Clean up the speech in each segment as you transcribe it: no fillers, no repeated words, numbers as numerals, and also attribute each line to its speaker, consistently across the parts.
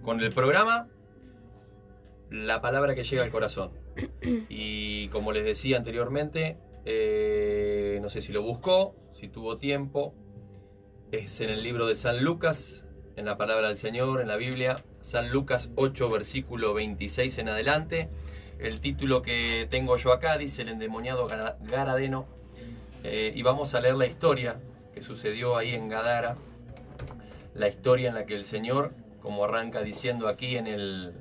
Speaker 1: con el programa La Palabra que Llega al Corazón. Y como les decía anteriormente, no sé si lo buscó, si tuvo tiempo, es en el libro de San Lucas, en la Palabra del Señor, en la Biblia, San Lucas 8, versículo 26 en adelante. El título que tengo yo acá dice El endemoniado Garadeno, y vamos a leer la historia que sucedió ahí en Gadara, la historia en la que el Señor, como arranca diciendo aquí en el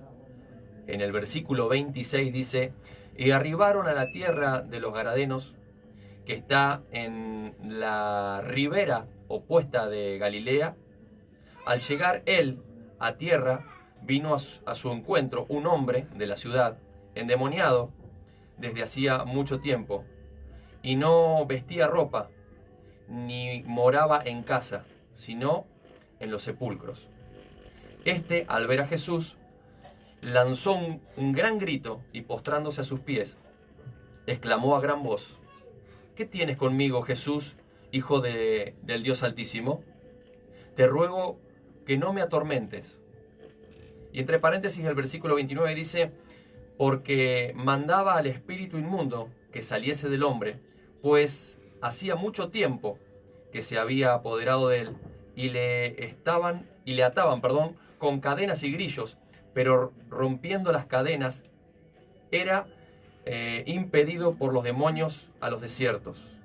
Speaker 1: versículo 26, dice: y arribaron a la tierra de los Garadenos, que está en la ribera opuesta de Galilea. Al llegar él a tierra, vino a su encuentro un hombre de la ciudad, endemoniado desde hacía mucho tiempo, y no vestía ropa, ni moraba en casa, sino en los sepulcros. Este, al ver a Jesús, lanzó un gran grito y, postrándose a sus pies, exclamó a gran voz: ¿qué tienes conmigo, Jesús, Hijo del Dios Altísimo? Te ruego que no me atormentes. Y entre paréntesis el versículo 29 dice: porque mandaba al espíritu inmundo que saliese del hombre, pues hacía mucho tiempo que se había apoderado de él, y le ataban, con cadenas y grillos, pero rompiendo las cadenas era impedido por los demonios a los desiertos.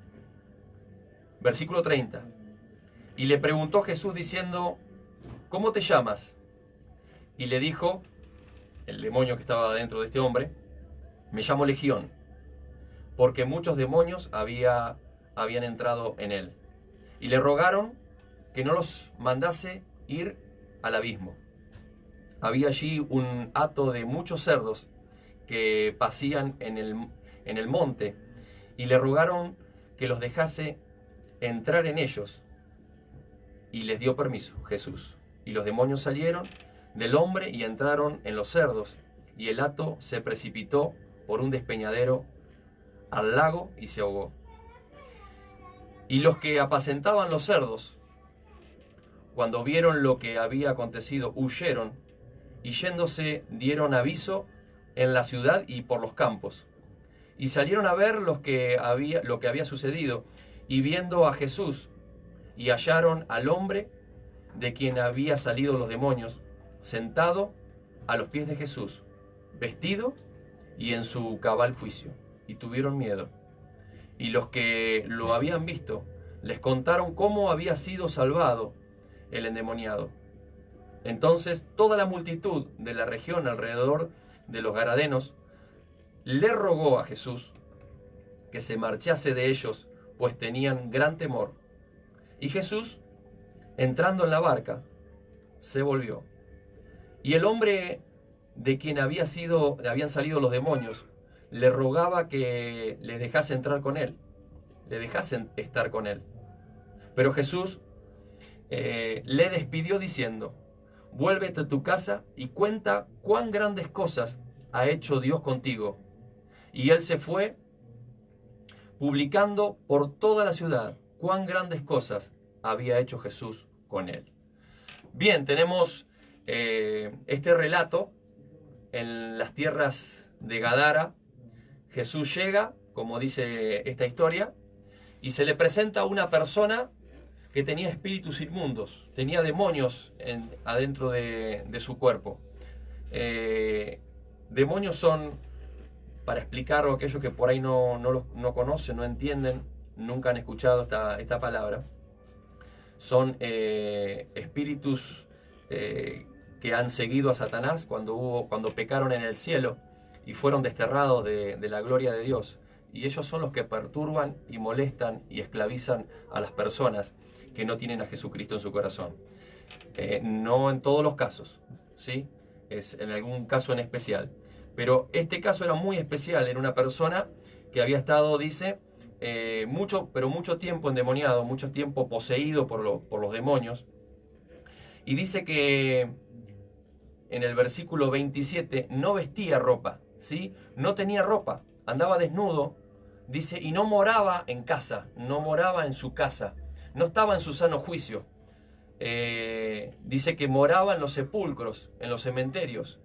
Speaker 1: Versículo 30. Y le preguntó Jesús diciendo: ¿cómo te llamas? Y le dijo el demonio que estaba dentro de este hombre: me llamo Legión, porque muchos demonios habían entrado en él. Y le rogaron que no los mandase ir al abismo. Había allí un hato de muchos cerdos que pasían en el monte, y le rogaron que los dejase entrar en ellos, y les dio permiso Jesús. Y los demonios salieron del hombre y entraron en los cerdos, y el hato se precipitó por un despeñadero al lago y se ahogó. Y los que apacentaban los cerdos, cuando vieron lo que había acontecido, huyeron, y yéndose dieron aviso en la ciudad y por los campos. Y salieron a ver lo que había sucedido, y viendo a Jesús, y hallaron al hombre de quien había salido los demonios, sentado a los pies de Jesús, vestido y en su cabal juicio, y tuvieron miedo. Y los que lo habían visto les contaron cómo había sido salvado el endemoniado. Entonces toda la multitud de la región alrededor de los Garadenos le rogó a Jesús que se marchase de ellos, pues tenían gran temor. Y Jesús, entrando en la barca, se volvió. Y el hombre de quien habían salido los demonios le rogaba que le dejase entrar con él, le dejasen estar con él. Pero Jesús le despidió diciendo: vuélvete a tu casa y cuenta cuán grandes cosas ha hecho Dios contigo. Y él se fue, publicando por toda la ciudad cuán grandes cosas había hecho Jesús con él. Bien, tenemos este relato en las tierras de Gadara. Jesús llega, como dice esta historia, y se le presenta a una persona que tenía espíritus inmundos, tenía demonios adentro de su cuerpo. Demonios son, para explicarlo a aquellos que por ahí no conocen, no entienden, nunca han escuchado esta palabra, son espíritus que han seguido a Satanás cuando pecaron en el cielo y fueron desterrados de la gloria de Dios. Y ellos son los que perturban y molestan y esclavizan a las personas que no tienen a Jesucristo en su corazón. No en todos los casos, ¿sí? Es en algún caso en especial. Pero este caso era muy especial. Era una persona que había estado, dice, mucho tiempo endemoniado, mucho tiempo poseído por los demonios. Y dice que en el versículo 27 no vestía ropa, ¿sí? No tenía ropa, andaba desnudo, dice, y no moraba en casa, no moraba en su casa, no estaba en su sano juicio. dice que moraba en los sepulcros, en los cementerios,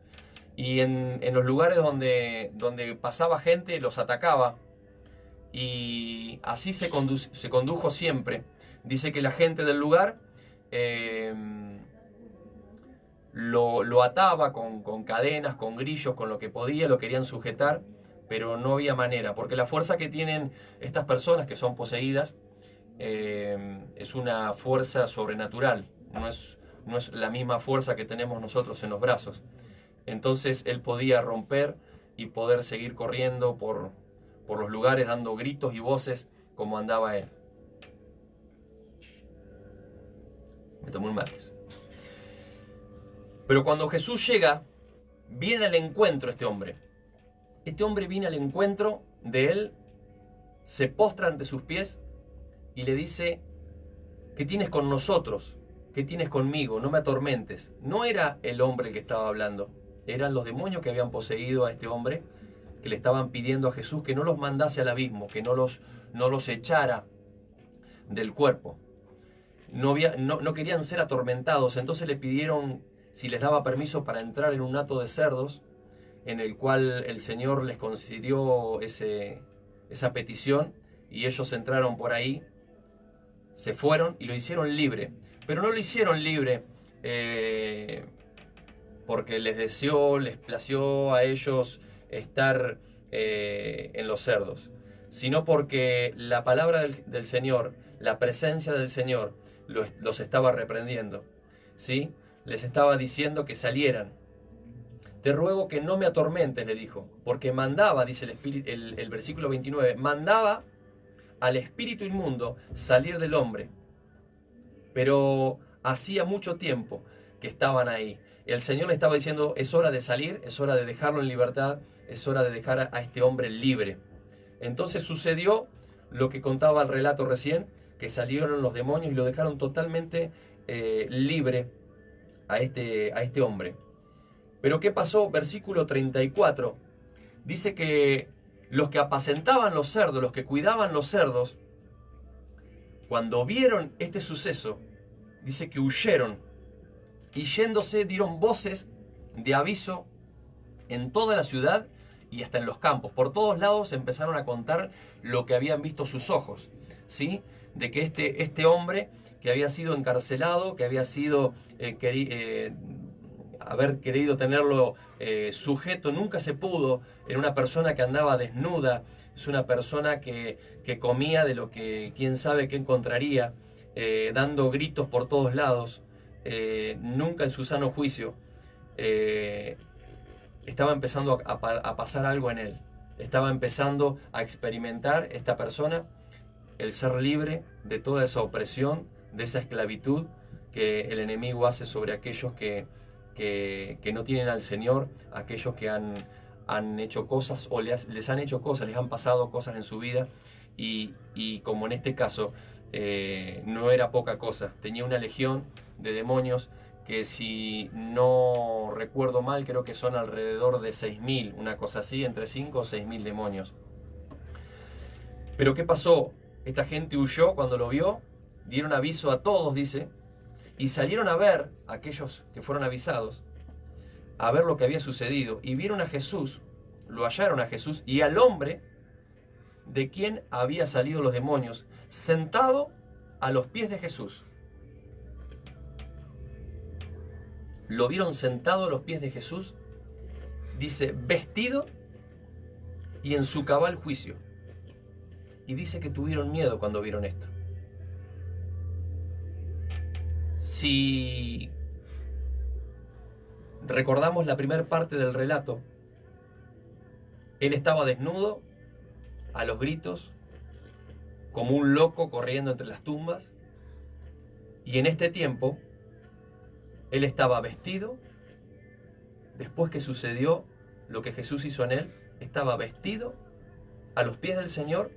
Speaker 1: y en los lugares donde pasaba gente los atacaba, y así se condujo siempre. Dice que la gente del lugar lo ataba con cadenas, con grillos, con lo que podía, lo querían sujetar, pero no había manera, porque la fuerza que tienen estas personas que son poseídas es una fuerza sobrenatural, no es la misma fuerza que tenemos nosotros en los brazos. Entonces él podía romper y poder seguir corriendo por los lugares dando gritos y voces como andaba él. Me tomé un mate. Pero cuando Jesús llega, viene al encuentro este hombre. Este hombre viene al encuentro de él, se postra ante sus pies y le dice: ¿qué tienes con nosotros? ¿Qué tienes conmigo? No me atormentes. No era el hombre el que estaba hablando, eran los demonios que habían poseído a este hombre, que le estaban pidiendo a Jesús que no los mandase al abismo, que no los echara del cuerpo. No querían ser atormentados, entonces le pidieron si les daba permiso para entrar en un hato de cerdos, en el cual el Señor les concedió esa petición, y ellos entraron por ahí, se fueron y lo hicieron libre. Pero no lo hicieron libre porque les plació a ellos estar en los cerdos, sino porque la palabra del Señor, la presencia del Señor, los estaba reprendiendo, ¿sí? Les estaba diciendo que salieran. Te ruego que no me atormentes, le dijo, porque mandaba, dice el versículo 29, mandaba al espíritu inmundo salir del hombre. Pero hacía mucho tiempo que estaban ahí. El Señor le estaba diciendo: es hora de salir, es hora de dejarlo en libertad, es hora de dejar a este hombre libre. Entonces sucedió lo que contaba el relato recién, que salieron los demonios y lo dejaron totalmente libre a este hombre. Pero ¿qué pasó? Versículo 34, dice que los que apacentaban los cerdos, los que cuidaban los cerdos, cuando vieron este suceso, dice que huyeron, y yéndose dieron voces de aviso en toda la ciudad y hasta en los campos. Por todos lados empezaron a contar lo que habían visto sus ojos, ¿sí? De que este hombre que había sido encarcelado, que había sido haber querido tenerlo sujeto, nunca se pudo. Era una persona que andaba desnuda, es una persona que comía de lo que quién sabe qué encontraría, dando gritos por todos lados, nunca en su sano juicio. Estaba empezando a pasar algo en él, estaba empezando a experimentar esta persona el ser libre de toda esa opresión, de esa esclavitud que el enemigo hace sobre aquellos que no tienen al Señor, aquellos que han hecho cosas o les han hecho cosas, les han pasado cosas en su vida, y como en este caso no era poca cosa, tenía una legión de demonios que, si no recuerdo mal, creo que son alrededor de 6.000, una cosa así, entre 5 o 6.000 demonios. Pero ¿qué pasó? Esta gente huyó cuando lo vio, dieron aviso a todos, dice, y salieron a ver, aquellos que fueron avisados, a ver lo que había sucedido, y vieron a Jesús, lo hallaron a Jesús y al hombre de quien había salido los demonios, sentado a los pies de Jesús. Lo vieron sentado a los pies de Jesús, dice, vestido y en su cabal juicio. Y dice que tuvieron miedo cuando vieron esto. Si recordamos la primera parte del relato, él estaba desnudo, a los gritos, como un loco corriendo entre las tumbas, y en este tiempo él estaba vestido. Después que sucedió lo que Jesús hizo en él, estaba vestido a los pies del Señor,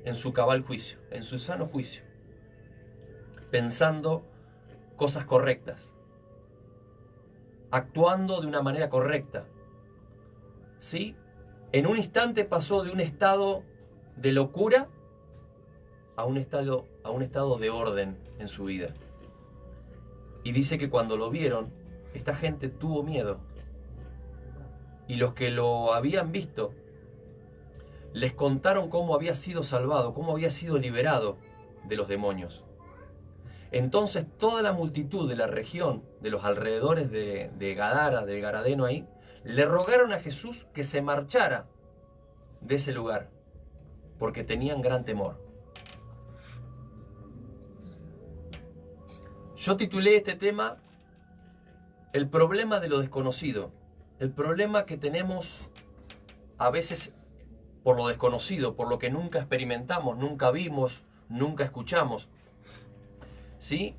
Speaker 1: en su cabal juicio, en su sano juicio, pensando cosas correctas, actuando de una manera correcta. ¿Sí? En un instante pasó de un estado de locura a un estado de orden en su vida. Y dice que cuando lo vieron, esta gente tuvo miedo. Y los que lo habían visto, les contaron cómo había sido salvado, cómo había sido liberado de los demonios. Entonces toda la multitud de la región, de los alrededores de Gadara, del Garadeno ahí, le rogaron a Jesús que se marchara de ese lugar, porque tenían gran temor. Yo titulé este tema El problema de lo desconocido. El problema que tenemos a veces por lo desconocido, por lo que nunca experimentamos, nunca vimos, nunca escuchamos. ¿Sí?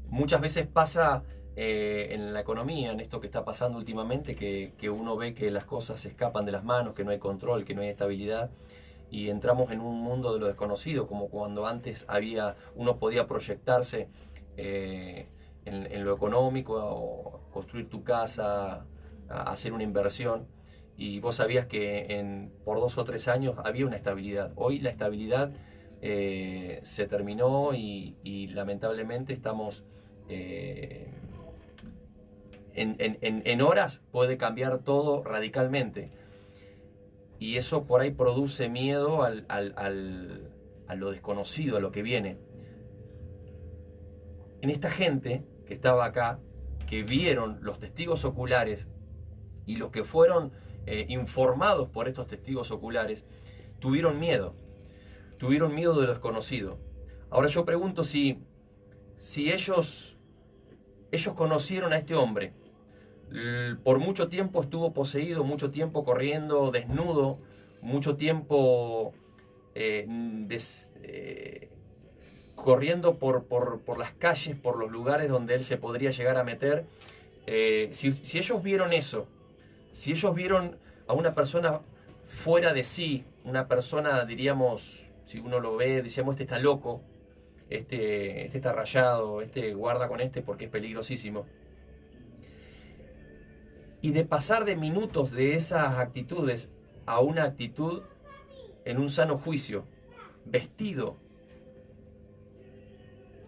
Speaker 1: Muchas veces pasa en la economía, en esto que está pasando últimamente, que uno ve que las cosas se escapan de las manos, que no hay control, que no hay estabilidad, y entramos en un mundo de lo desconocido, como cuando antes uno podía proyectarse en lo económico, o construir tu casa, hacer una inversión, y vos sabías que por 2 o 3 años había una estabilidad. Hoy la estabilidad se terminó y lamentablemente estamos en horas puede cambiar todo radicalmente, y eso por ahí produce miedo a lo desconocido, a lo que viene. En esta gente que estaba acá, que vieron los testigos oculares y los que fueron informados por estos testigos oculares, tuvieron miedo de lo desconocido. Ahora yo pregunto si ellos conocieron a este hombre. Por mucho tiempo estuvo poseído, mucho tiempo corriendo desnudo, mucho tiempo corriendo por las calles, por los lugares donde él se podría llegar a meter. Si ellos vieron eso, si ellos vieron a una persona fuera de sí, una persona, diríamos, si uno lo ve, decíamos, este está loco, este está rayado, guarda con porque es peligrosísimo. Y de pasar de minutos de esas actitudes a una actitud en un sano juicio, vestido,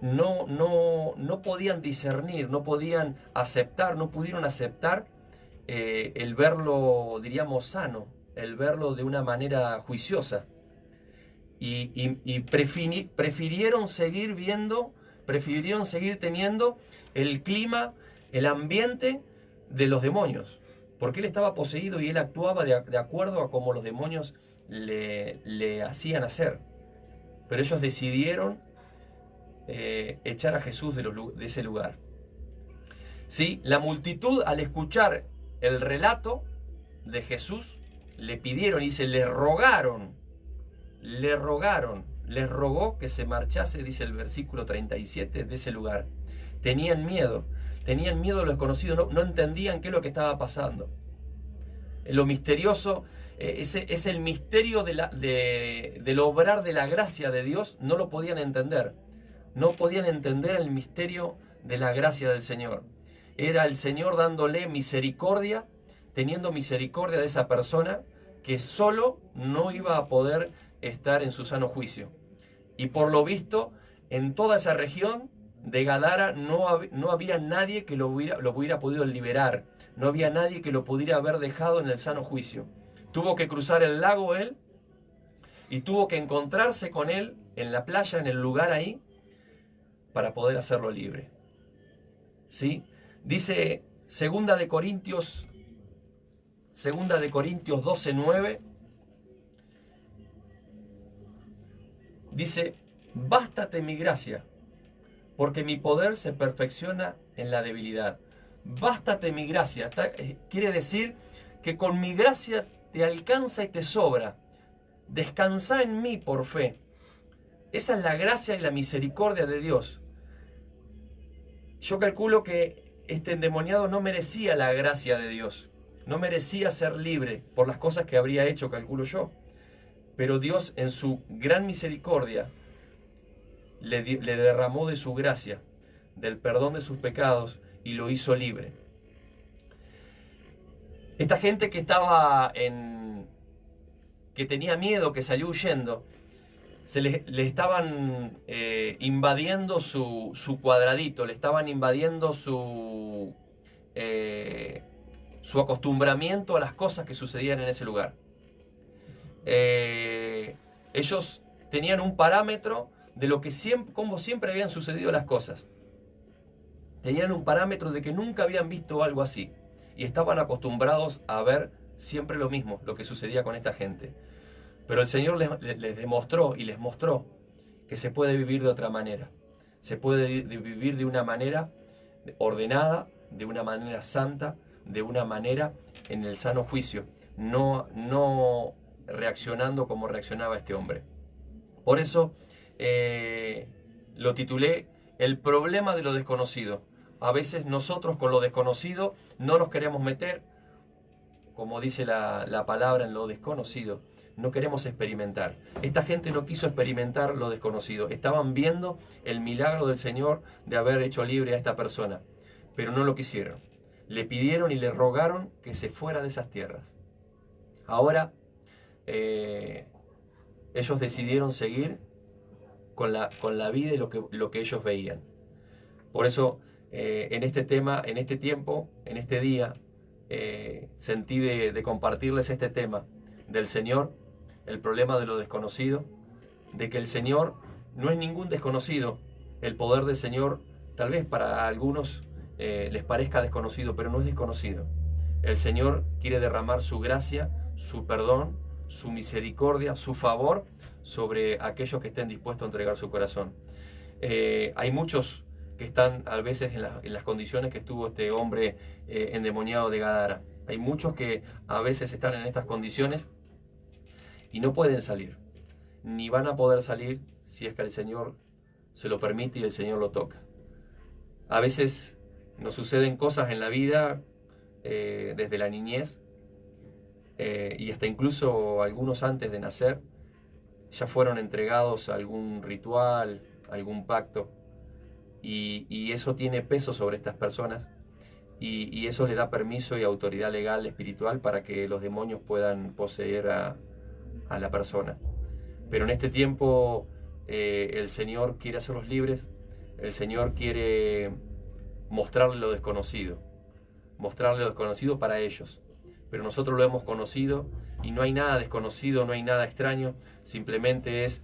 Speaker 1: no podían discernir, no podían aceptar, no pudieron aceptar el verlo, diríamos, sano, el verlo de una manera juiciosa. Y prefirieron seguir viendo, prefirieron seguir teniendo el clima, el ambiente de los demonios, porque él estaba poseído y él actuaba de acuerdo a como los demonios le hacían hacer. Pero ellos decidieron echar a Jesús de ese lugar. ¿Sí? La multitud, al escuchar el relato de Jesús, le pidieron, y dice, les rogó que se marchase, dice el versículo 37, de ese lugar. Tenían miedo de lo desconocido, no entendían qué es lo que estaba pasando. Lo misterioso, es el misterio del obrar de la gracia de Dios, no lo podían entender. No podían entender el misterio de la gracia del Señor. Era el Señor dándole misericordia, teniendo misericordia de esa persona que solo no iba a poder estar en su sano juicio. Y por lo visto, en toda esa región de Gadara no había nadie que lo hubiera podido liberar. No había nadie que lo pudiera haber dejado en el sano juicio. Tuvo que cruzar el lago él, y tuvo que encontrarse con él en la playa, en el lugar ahí, para poder hacerlo libre. ¿Sí? Dice 2 de Corintios 12:9. Dice, bástate mi gracia, porque mi poder se perfecciona en la debilidad. Bástate mi gracia. Quiere decir que con mi gracia te alcanza y te sobra. Descansa en mí por fe. Esa es la gracia y la misericordia de Dios. Yo calculo que este endemoniado no merecía la gracia de Dios. No merecía ser libre por las cosas que habría hecho, calculo yo. Pero Dios, en su gran misericordia, le derramó de su gracia, del perdón de sus pecados, y lo hizo libre. Esta gente que tenía miedo, que salió huyendo, le estaban invadiendo su cuadradito, le estaban invadiendo su acostumbramiento a las cosas que sucedían en ese lugar. Ellos tenían un parámetro de lo que como siempre habían sucedido las cosas. Tenían un parámetro de que nunca habían visto algo así. Y estaban acostumbrados a ver siempre lo mismo, lo que sucedía con esta gente. Pero el Señor les demostró y les mostró que se puede vivir de otra manera. Se puede vivir de una manera ordenada, de una manera santa, de una manera en el sano juicio, no reaccionando como reaccionaba este hombre. Por eso lo titulé El problema de lo desconocido. A veces nosotros con lo desconocido no nos queremos meter, como dice la palabra, en lo desconocido. No queremos experimentar. Esta gente no quiso experimentar lo desconocido. Estaban viendo el milagro del Señor de haber hecho libre a esta persona, pero no lo quisieron. Le pidieron y le rogaron que se fuera de esas tierras. Ahora ellos decidieron seguir con la vida y lo que ellos veían. Por eso en este tema, en este tiempo, en este día, sentí de compartirles este tema del Señor, el problema de lo desconocido, de que el Señor no es ningún desconocido. El poder del Señor tal vez para algunos les parezca desconocido, pero no es desconocido. El Señor quiere derramar su gracia, su perdón, su misericordia, su favor sobre aquellos que estén dispuestos a entregar su corazón. Hay muchos que están a veces en las condiciones que estuvo este hombre endemoniado de Gadara. Hay muchos que a veces están en estas condiciones y no pueden salir, ni van a poder salir si es que el Señor se lo permite y el Señor lo toca. A veces nos suceden cosas en la vida desde la niñez y hasta incluso algunos antes de nacer ya fueron entregados a algún ritual, algún pacto, y eso tiene peso sobre estas personas y eso le da permiso y autoridad legal, espiritual, para que los demonios puedan poseer a la persona. Pero en este tiempo el Señor quiere hacerlos libres. El Señor quiere mostrarle lo desconocido para ellos, pero nosotros lo hemos conocido y no hay nada desconocido, no hay nada extraño. Simplemente es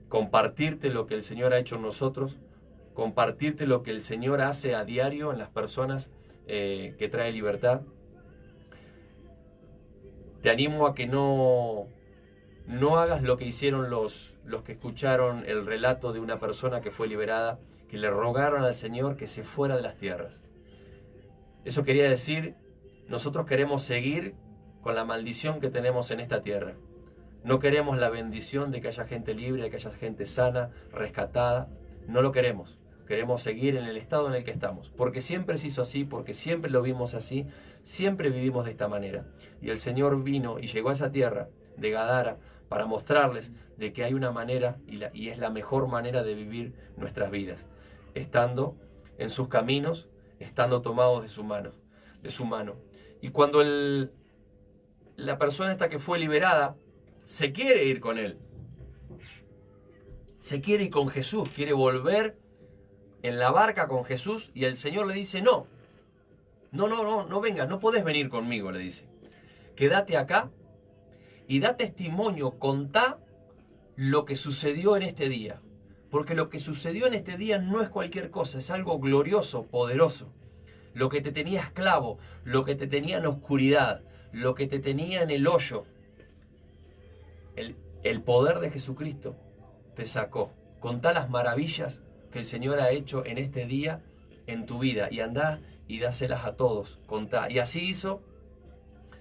Speaker 1: compartirte lo que el Señor ha hecho en nosotros, compartirte lo que el Señor hace a diario en las personas que trae libertad. Te animo a que no hagas lo que hicieron los que escucharon el relato de una persona que fue liberada, que le rogaron al Señor que se fuera de las tierras. Eso quería decir, nosotros queremos seguir con la maldición que tenemos en esta tierra. No queremos la bendición de que haya gente libre, de que haya gente sana, rescatada. No lo queremos. Queremos seguir en el estado en el que estamos, porque siempre se hizo así, porque siempre lo vimos así, siempre vivimos de esta manera. Y el Señor vino y llegó a esa tierra de Gadara para mostrarles de que hay una manera y es la mejor manera de vivir nuestras vidas, estando en sus caminos, estando tomados de su mano. Y cuando la persona esta que fue liberada se quiere ir con él, se quiere ir con Jesús, quiere volver en la barca con Jesús, y el Señor le dice: no vengas, no podés venir conmigo, le dice. Quédate acá y da testimonio, contá lo que sucedió en este día. Porque lo que sucedió en este día no es cualquier cosa, es algo glorioso, poderoso. Lo que te tenía esclavo, lo que te tenía en oscuridad, lo que te tenía en el hoyo, el poder de Jesucristo te sacó. Contá las maravillas que el Señor ha hecho en este día en tu vida, y andá y dáselas a todos, contá. Y así hizo,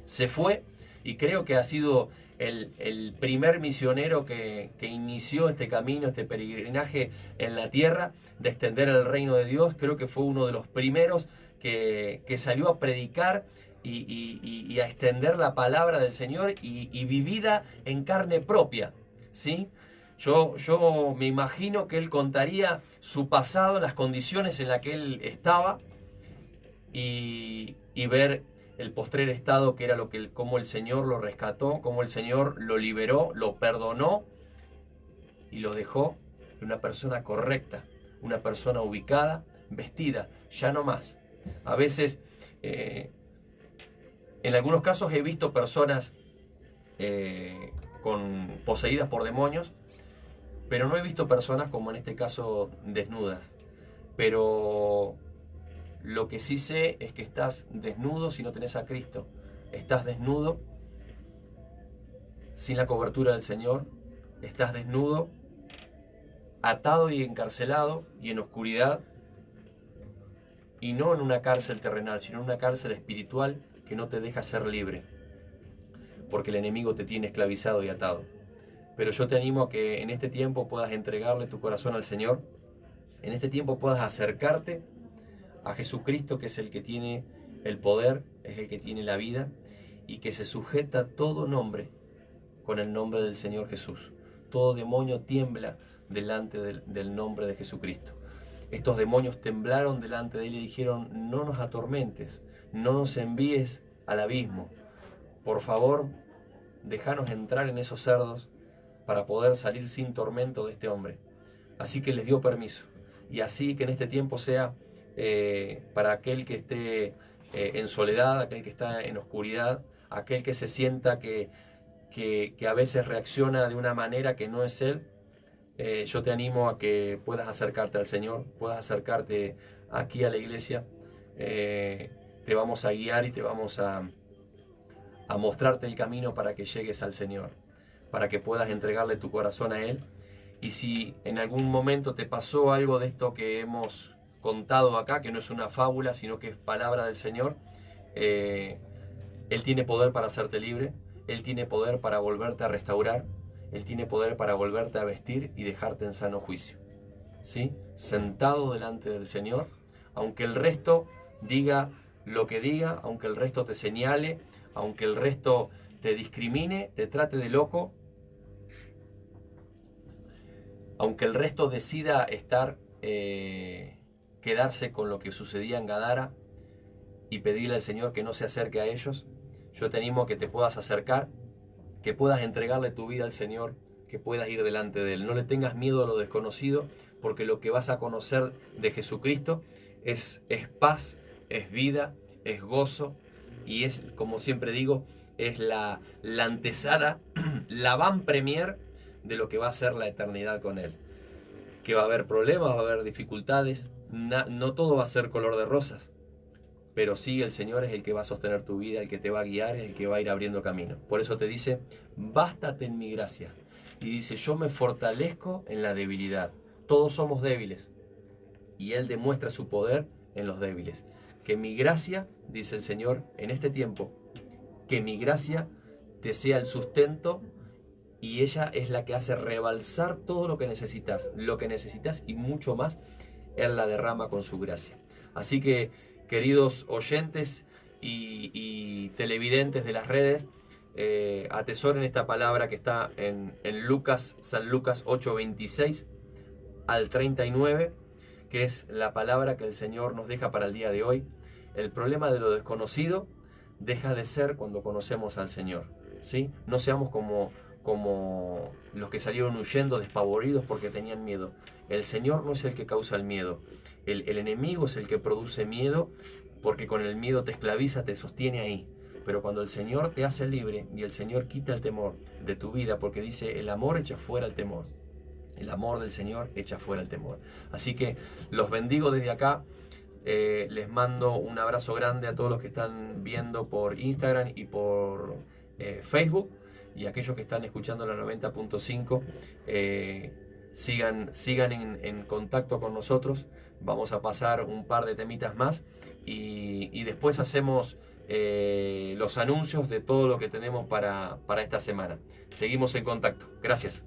Speaker 1: se fue, y creo que ha sido el primer misionero que inició este camino, este peregrinaje en la tierra de extender el reino de Dios. Creo que fue uno de los primeros que salió a predicar y a extender la palabra del Señor y vivida en carne propia, ¿sí? Yo me imagino que él contaría su pasado, las condiciones en las que él estaba, y ver el postrer estado, que era cómo el Señor lo rescató, cómo el Señor lo liberó, lo perdonó y lo dejó una persona correcta, una persona ubicada, vestida, ya no más. A veces, en algunos casos he visto personas poseídas por demonios, pero no he visto personas como en este caso desnudas. Pero lo que sí sé es que estás desnudo si no tenés a Cristo. Estás desnudo sin la cobertura del Señor. Estás desnudo, atado y encarcelado y en oscuridad. Y no en una cárcel terrenal, sino en una cárcel espiritual que no te deja ser libre. Porque el enemigo te tiene esclavizado y atado. Pero yo te animo a que en este tiempo puedas entregarle tu corazón al Señor. En este tiempo puedas acercarte a Jesucristo, que es el que tiene el poder, es el que tiene la vida y que se sujeta todo nombre con el nombre del Señor Jesús. Todo demonio tiembla delante del nombre de Jesucristo. Estos demonios temblaron delante de él y dijeron: no nos atormentes, no nos envíes al abismo. Por favor, déjanos entrar en esos cerdos para poder salir sin tormento de este hombre. Así que les dio permiso. Y así que en este tiempo sea para aquel que esté en soledad, aquel que está en oscuridad, aquel que se sienta que a veces reacciona de una manera que no es él. Yo te animo a que puedas acercarte al Señor, puedas acercarte aquí a la iglesia. Te vamos a guiar y te vamos a mostrarte el camino para que llegues al Señor, para que puedas entregarle tu corazón a Él. Y si en algún momento te pasó algo de esto que hemos contado acá, que no es una fábula, sino que es palabra del Señor, Él tiene poder para hacerte libre, Él tiene poder para volverte a restaurar, Él tiene poder para volverte a vestir y dejarte en sano juicio. ¿Sí? Sentado delante del Señor, aunque el resto diga lo que diga, aunque el resto te señale, aunque el resto te discrimine, te trate de loco, aunque el resto decida quedarse con lo que sucedía en Gadara y pedirle al Señor que no se acerque a ellos, yo te animo a que te puedas acercar, que puedas entregarle tu vida al Señor, que puedas ir delante de Él. No le tengas miedo a lo desconocido, porque lo que vas a conocer de Jesucristo es paz, es vida, es gozo, y es, como siempre digo, es la antesala, la van premier de lo que va a ser la eternidad con Él. Que va a haber problemas, va a haber dificultades, no todo va a ser color de rosas, pero sí el Señor es el que va a sostener tu vida, el que te va a guiar, el que va a ir abriendo camino. Por eso te dice: bástate en mi gracia. Y dice: yo me fortalezco en la debilidad. Todos somos débiles y Él demuestra su poder en los débiles. Que mi gracia, dice el Señor, en este tiempo, que mi gracia te sea el sustento, y ella es la que hace rebalsar todo lo que necesitas y mucho más. Él la derrama con su gracia. Así que, queridos oyentes y televidentes de las redes, atesoren esta palabra que está en San Lucas 8:26 al 39, que es la palabra que el Señor nos deja para el día de hoy. El problema de lo desconocido deja de ser cuando conocemos al Señor, ¿sí? No seamos como los que salieron huyendo despavoridos porque tenían miedo. El Señor no es el que causa el miedo. El enemigo es el que produce miedo, porque con el miedo te esclaviza, te sostiene ahí. Pero cuando el Señor te hace libre y el Señor quita el temor de tu vida, porque dice: el amor echa fuera el temor. El amor del Señor echa fuera el temor. Así que los bendigo desde acá. Les mando un abrazo grande a todos los que están viendo por Instagram y por Facebook. Y aquellos que están escuchando la 90.5, sigan en contacto con nosotros. Vamos a pasar un par de temitas más y después hacemos los anuncios de todo lo que tenemos para esta semana. Seguimos en contacto. Gracias.